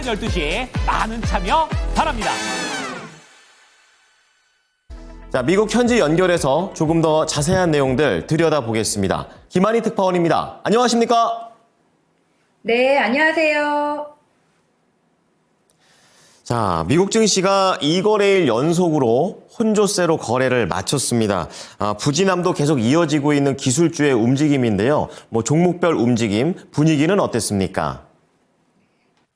오전 12시 많은 참여 바랍니다. 자, 미국 현지 연결해서 조금 더 자세한 내용들 들여다보겠습니다. 김한희 특파원입니다. 안녕하십니까? 네, 안녕하세요. 자, 미국 증시가 2거래일 연속으로 혼조세로 거래를 마쳤습니다. 부진함도 계속 이어지고 있는 기술주의 움직임인데요. 종목별 움직임, 분위기는 어땠습니까?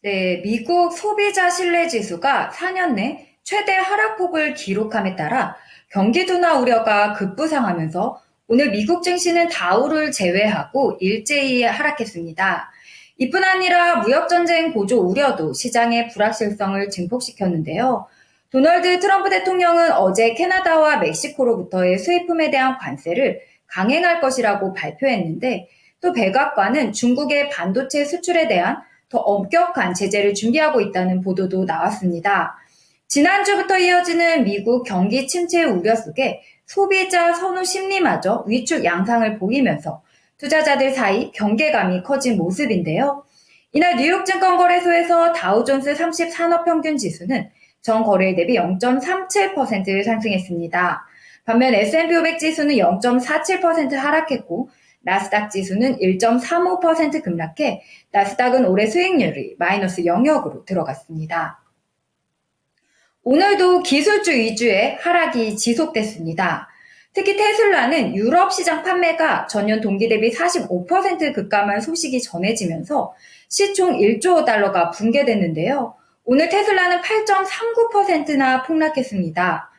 네, 미국 소비자 신뢰지수가 4년 내 최대 하락폭을 기록함에 따라 경기 둔화 우려가 급부상하면서 오늘 미국 증시는 다우를 제외하고 일제히 하락했습니다. 이뿐 아니라 무역전쟁 고조 우려도 시장의 불확실성을 증폭시켰는데요. 도널드 트럼프 대통령은 어제 캐나다와 멕시코로부터의 수입품에 대한 관세를 강행할 것이라고 발표했는데 또 백악관은 중국의 반도체 수출에 대한 더 엄격한 제재를 준비하고 있다는 보도도 나왔습니다. 지난주부터 이어지는 미국 경기 침체 우려 속에 소비자 선호 심리마저 위축 양상을 보이면서 투자자들 사이 경계감이 커진 모습인데요. 이날 뉴욕 증권거래소에서 다우존스 30 산업평균지수는 전 거래일 대비 0.37% 상승했습니다. 반면 S&P 500 지수는 0.47% 하락했고 나스닥 지수는 1.35% 급락해 나스닥은 올해 수익률이 마이너스 영역으로 들어갔습니다. 오늘도 기술주 위주의 하락이 지속됐습니다. 특히 테슬라는 유럽 시장 판매가 전년 동기 대비 45% 급감한 소식이 전해지면서 시총 1조 달러가 붕괴됐는데요. 오늘 테슬라는 8.39%나 폭락했습니다.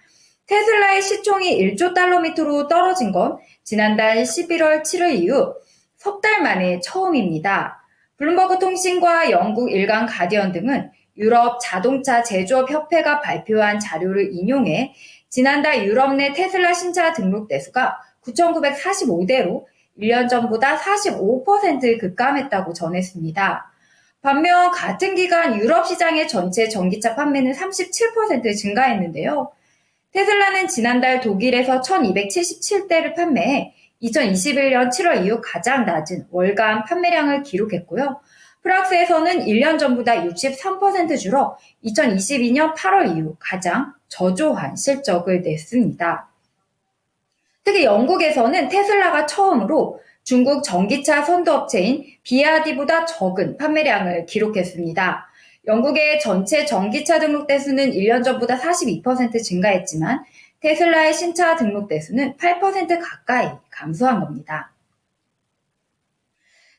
테슬라의 시총이 1조 달러 밑으로 떨어진 건 지난달 11월 7일 이후 석 달 만에 처음입니다. 블룸버그 통신과 영국 일간 가디언 등은 유럽 자동차 제조업 협회가 발표한 자료를 인용해 지난달 유럽 내 테슬라 신차 등록 대수가 9,945대로 1년 전보다 45% 급감했다고 전했습니다. 반면 같은 기간 유럽 시장의 전체 전기차 판매는 37% 증가했는데요. 테슬라는 지난달 독일에서 1,277대를 판매해 2021년 7월 이후 가장 낮은 월간 판매량을 기록했고요. 프랑스에서는 1년 전보다 63% 줄어 2022년 8월 이후 가장 저조한 실적을 냈습니다. 특히 영국에서는 테슬라가 처음으로 중국 전기차 선도업체인 BYD보다 적은 판매량을 기록했습니다. 영국의 전체 전기차 등록 대수는 1년 전보다 42% 증가했지만 테슬라의 신차 등록 대수는 8% 가까이 감소한 겁니다.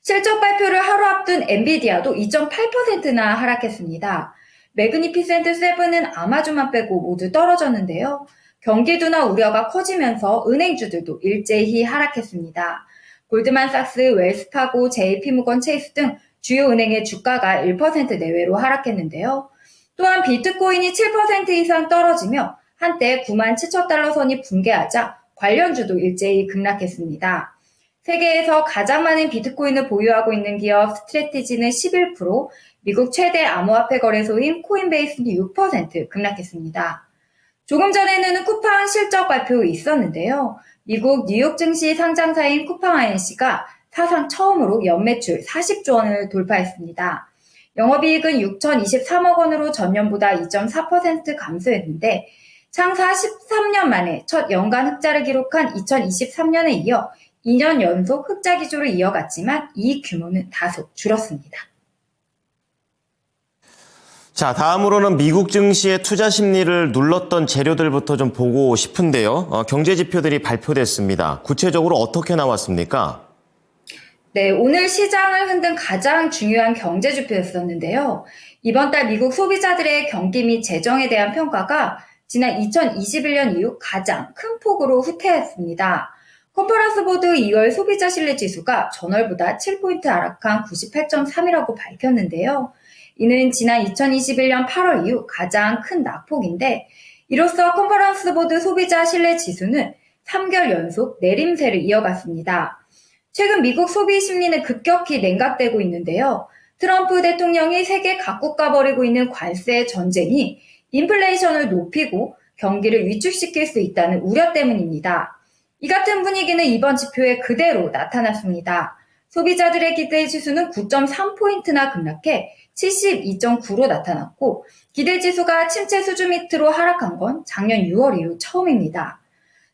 실적 발표를 하루 앞둔 엔비디아도 2.8%나 하락했습니다. 매그니피센트 7은 아마존만 빼고 모두 떨어졌는데요. 경기 둔화 우려가 커지면서 은행주들도 일제히 하락했습니다. 골드만삭스, 웰스파고, JP모건 체이스 등 주요 은행의 주가가 1% 내외로 하락했는데요. 또한 비트코인이 7% 이상 떨어지며 한때 97,000달러 선이 붕괴하자 관련주도 일제히 급락했습니다. 세계에서 가장 많은 비트코인을 보유하고 있는 기업 스트래티지는 11%, 미국 최대 암호화폐 거래소인 코인베이스는 6% 급락했습니다. 조금 전에는 쿠팡 실적 발표 있었는데요. 미국 뉴욕 증시 상장사인 쿠팡 INC가 사상 처음으로 연매출 40조 원을 돌파했습니다. 영업이익은 6,023억 원으로 전년보다 2.4% 감소했는데 창사 13년 만에 첫 연간 흑자를 기록한 2023년에 이어 2년 연속 흑자 기조를 이어갔지만 이익 규모는 다소 줄었습니다. 자, 다음으로는 미국 증시의 투자 심리를 눌렀던 재료들부터 좀 보고 싶은데요. 경제 지표들이 발표됐습니다. 구체적으로 어떻게 나왔습니까? 네, 오늘 시장을 흔든 가장 중요한 경제 지표였었는데요. 이번 달 미국 소비자들의 경기 및 재정에 대한 평가가 지난 2021년 이후 가장 큰 폭으로 후퇴했습니다. 컨퍼런스 보드 2월 소비자 신뢰 지수가 전월보다 7포인트 하락한 98.3이라고 밝혔는데요. 이는 지난 2021년 8월 이후 가장 큰 낙폭인데 이로써 컨퍼런스 보드 소비자 신뢰 지수는 3개월 연속 내림세를 이어갔습니다. 최근 미국 소비 심리는 급격히 냉각되고 있는데요. 트럼프 대통령이 세계 각국과 벌이고 있는 관세 전쟁이 인플레이션을 높이고 경기를 위축시킬 수 있다는 우려 때문입니다. 이 같은 분위기는 이번 지표에 그대로 나타났습니다. 소비자들의 기대 지수는 9.3포인트나 급락해 72.9로 나타났고 기대지수가 침체 수준 밑으로 하락한 건 작년 6월 이후 처음입니다.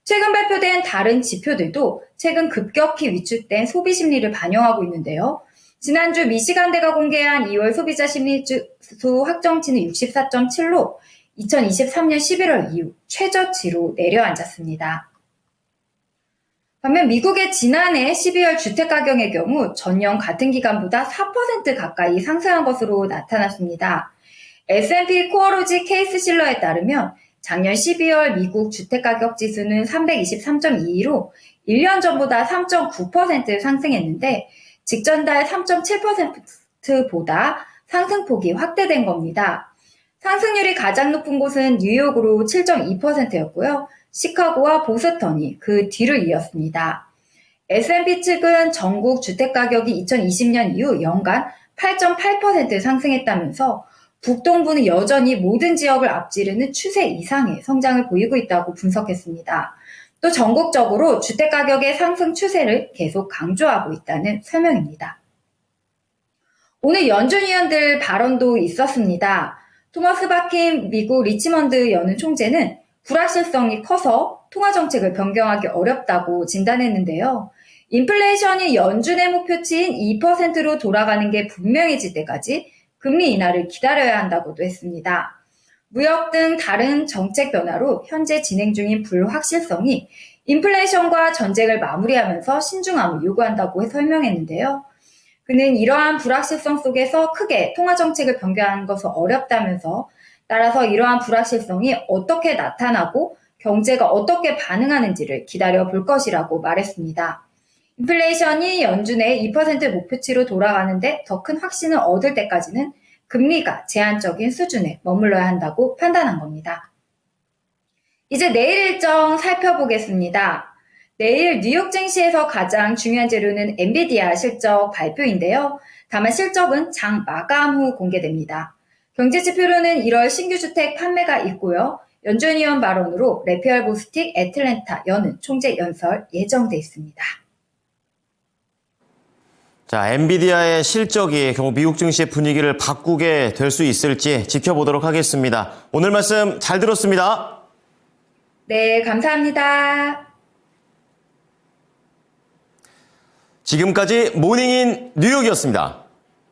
최근 발표된 다른 지표들도 최근 급격히 위축된 소비 심리를 반영하고 있는데요. 지난주 미시간대가 공개한 2월 소비자 심리지수 확정치는 64.7로 2023년 11월 이후 최저치로 내려앉았습니다. 반면 미국의 지난해 12월 주택가격의 경우 전년 같은 기간보다 4% 가까이 상승한 것으로 나타났습니다. S&P 코어로지 케이스실러에 따르면 작년 12월 미국 주택가격 지수는 323.22로 1년 전보다 3.9% 상승했는데 직전 달 3.7%보다 상승폭이 확대된 겁니다. 상승률이 가장 높은 곳은 뉴욕으로 7.2%였고요. 시카고와 보스턴이 그 뒤를 이었습니다. S&P 측은 전국 주택가격이 2020년 이후 연간 8.8% 상승했다면서 북동부는 여전히 모든 지역을 앞지르는 추세 이상의 성장을 보이고 있다고 분석했습니다. 또 전국적으로 주택가격의 상승 추세를 계속 강조하고 있다는 설명입니다. 오늘 연준 위원들 발언도 있었습니다. 토머스 바킨 미국 리치먼드 연은 총재는 불확실성이 커서 통화정책을 변경하기 어렵다고 진단했는데요. 인플레이션이 연준의 목표치인 2%로 돌아가는 게 분명해질 때까지 금리 인하를 기다려야 한다고도 했습니다. 무역 등 다른 정책 변화로 현재 진행 중인 불확실성이 인플레이션과 전쟁을 마무리하면서 신중함을 요구한다고 설명했는데요. 그는 이러한 불확실성 속에서 크게 통화정책을 변경하는 것은 어렵다면서 따라서 이러한 불확실성이 어떻게 나타나고 경제가 어떻게 반응하는지를 기다려 볼 것이라고 말했습니다. 인플레이션이 연준의 2% 목표치로 돌아가는데 더 큰 확신을 얻을 때까지는 금리가 제한적인 수준에 머물러야 한다고 판단한 겁니다. 이제 내일 일정 살펴보겠습니다. 내일 뉴욕 증시에서 가장 중요한 재료는 엔비디아 실적 발표인데요. 다만 실적은 장 마감 후 공개됩니다. 경제지표로는 1월 신규 주택 판매가 있고요. 연준 위원 발언으로 레페얼 보스틱 애틀랜타 연은 총재 연설 예정돼 있습니다. 자, 엔비디아의 실적이 결국 미국 증시의 분위기를 바꾸게 될 수 있을지 지켜보도록 하겠습니다. 오늘 말씀 잘 들었습니다. 네, 감사합니다. 지금까지 모닝인 뉴욕이었습니다.